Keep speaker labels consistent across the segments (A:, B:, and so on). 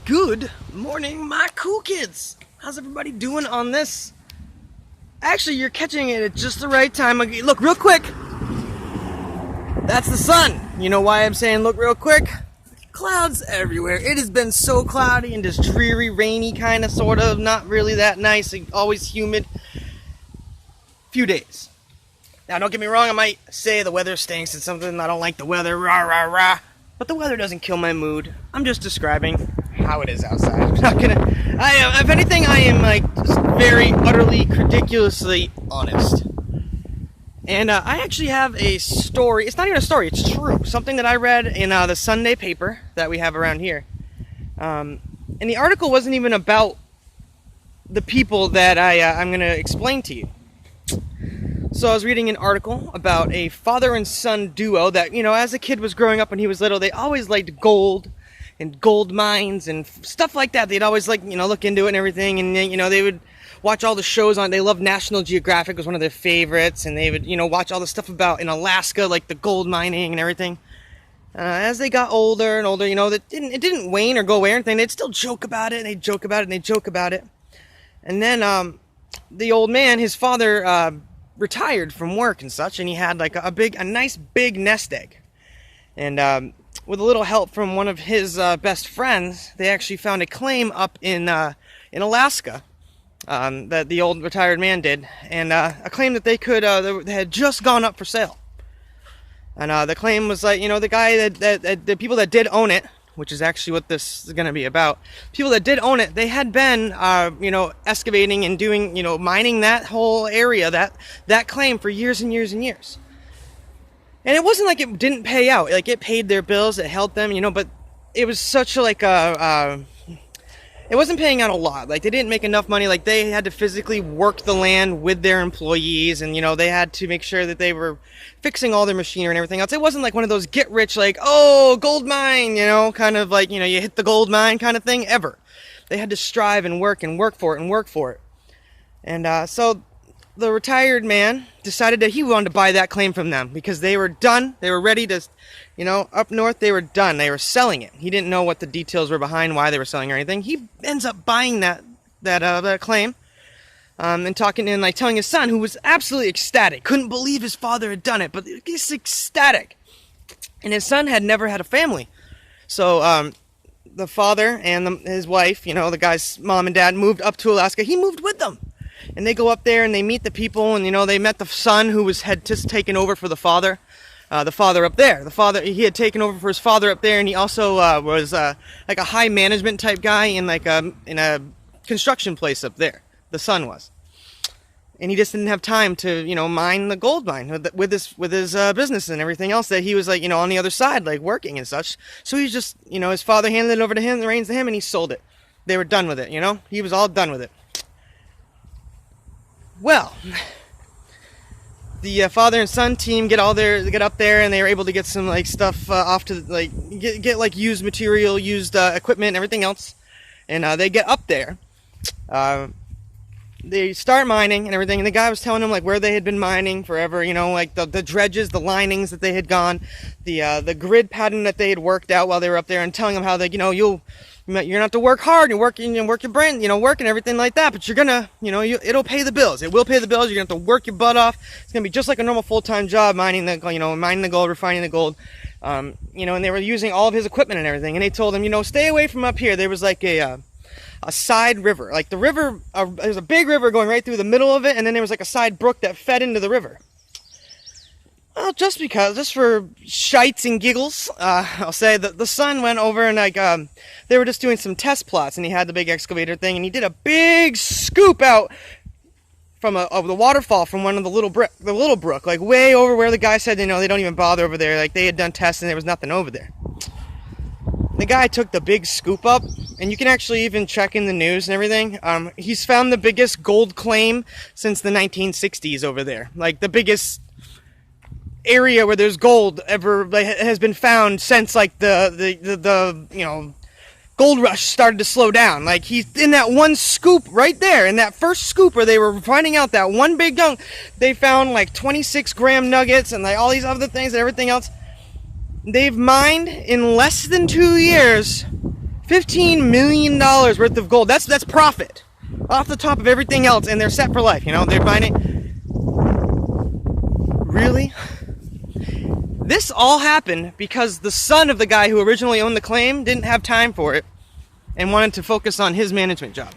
A: Good morning, my cool kids. How's everybody doing on this? Actually, you're catching it at just the right time. Look real quick. That's the sun. You know why I'm saying look real quick? Clouds everywhere. It has been so cloudy and just dreary, rainy, kind of, sort of, not really that nice, always humid. Few days. Now, don't get me wrong, I might say the weather stinks and something, I don't like the weather, rah, rah, rah. But the weather doesn't kill my mood. I'm just describing how it is outside. I'm not gonna, if anything, I am just very utterly, ridiculously honest. And I actually have a story. It's not even a story, it's true. Something that I read in the Sunday paper that we have around here. And the article wasn't even about the people that I'm going to explain to you. So I was reading an article about a father and son duo that, as a kid was growing up when he was little, they always liked gold and gold mines and stuff like that. They'd always look into it and everything. And, they would watch all the shows on. They loved National Geographic, was one of their favorites. And they would, watch all the stuff about in Alaska, like the gold mining and everything. As they got older and older, it didn't wane or go away or anything. They'd still joke about it, and they'd joke about it, and they'd joke about it. And then the old man, his father, retired from work and such, and he had like a nice big nest egg. And with a little help from one of his best friends, they actually found a claim up in Alaska that the old retired man did, and a claim that they had just gone up for sale. And the claim was like, the guy that the people that did own it, which is actually what this is going to be about. People that did own it, they had been, excavating and doing, mining that whole area, that claim for years and years and years. And it wasn't like it didn't pay out. Like, it paid their bills, it helped them, but it was such it wasn't paying out a lot. Like, they didn't make enough money. Like, they had to physically work the land with their employees, and, they had to make sure that they were fixing all their machinery and everything else. It wasn't like one of those get rich, like, oh, gold mine, kind of like, you hit the gold mine kind of thing ever. They had to strive and work for it. And so the retired man decided that he wanted to buy that claim from them because they were done. They were ready to, up north, they were done. They were selling it. He didn't know what the details were behind why they were selling or anything. He ends up buying that claim, and talking and telling his son, who was absolutely ecstatic, couldn't believe his father had done it, but he's ecstatic. And his son had never had a family. So the father and his wife, the guy's mom and dad, moved up to Alaska. He moved with them. And they go up there and they meet the people, and they met the son who had just taken over for the father up there. The father, he had taken over for his father up there, and he also was like a high management type guy in a construction place up there. The son was, and he just didn't have time to mine the gold mine with his business and everything else that he was on the other side working and such. So he's just his father handed it over to him, the reins to him, and he sold it. They were done with it. He was all done with it. Well, the father and son team get up there, and they were able to get some stuff off to get used material, used equipment, and everything else. And they get up there. They start mining and everything, and the guy was telling them where they had been mining forever. The dredges, the linings that they had gone, the grid pattern that they had worked out while they were up there, and telling them how you're gonna have to work hard and work your brain, work and everything like that, but you're gonna, it'll pay the bills. It will pay the bills. You're gonna have to work your butt off. It's gonna be just like a normal full-time job, mining the gold, refining the gold. And they were using all of his equipment and everything. And they told him, stay away from up here. There was a side river, the river. There's a big river going right through the middle of it, and then there was a side brook that fed into the river. Well, just for shites and giggles, I'll say that the son went over and they were just doing some test plots, and he had the big excavator thing, and he did a big scoop out from the waterfall from one of the little brook, way over where the guy said, they don't even bother over there. They had done tests and there was nothing over there. The guy took the big scoop up, and you can actually even check in the news and everything. He's found the biggest gold claim since the 1960s over there. The biggest area where there's gold ever has been found since the gold rush started to slow down. He's in that one scoop right there, in that first scoop where they were finding out that one big dunk, they found 26 gram nuggets and all these other things and everything else. They've mined in less than 2 years $15 million worth of gold. That's profit off the top of everything else, and they're set for life. You know, they're buying it. Really? This all happened because the son of the guy who originally owned the claim didn't have time for it and wanted to focus on his management job.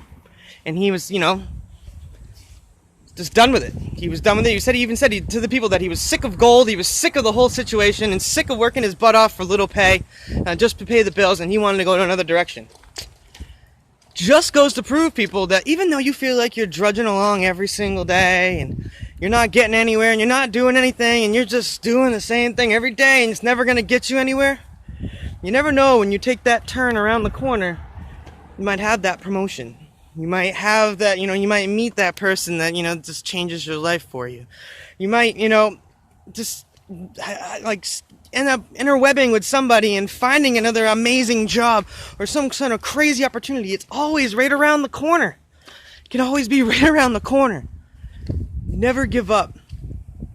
A: And he was, you know, just done with it. He was done with it. He even said to the people that he was sick of gold, he was sick of the whole situation, and sick of working his butt off for little pay, just to pay the bills, and he wanted to go in another direction. Just goes to prove, people, that even though you feel like you're drudging along every single day, and you're not getting anywhere, and you're not doing anything, and you're just doing the same thing every day, and it's never going to get you anywhere, you never know when you take that turn around the corner, you might have that promotion. You might have that, you know, you might meet that person that, you know, just changes your life for you. You might, you know, just like end up interwebbing with somebody and finding another amazing job or some kind of crazy opportunity. It's always right around the corner. It can always be right around the corner. Never give up.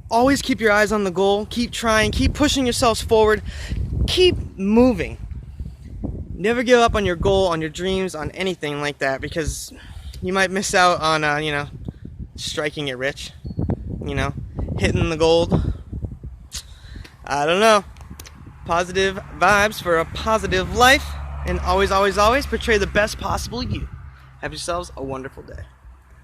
A: Always keep your eyes on the goal. Keep trying. Keep pushing yourselves forward. Keep moving. Never give up on your goal, on your dreams, on anything like that, because you might miss out on, you know, striking it rich, you know, hitting the gold. I don't know. Positive vibes for a positive life, and always, always, always portray the best possible you. Have yourselves a wonderful day.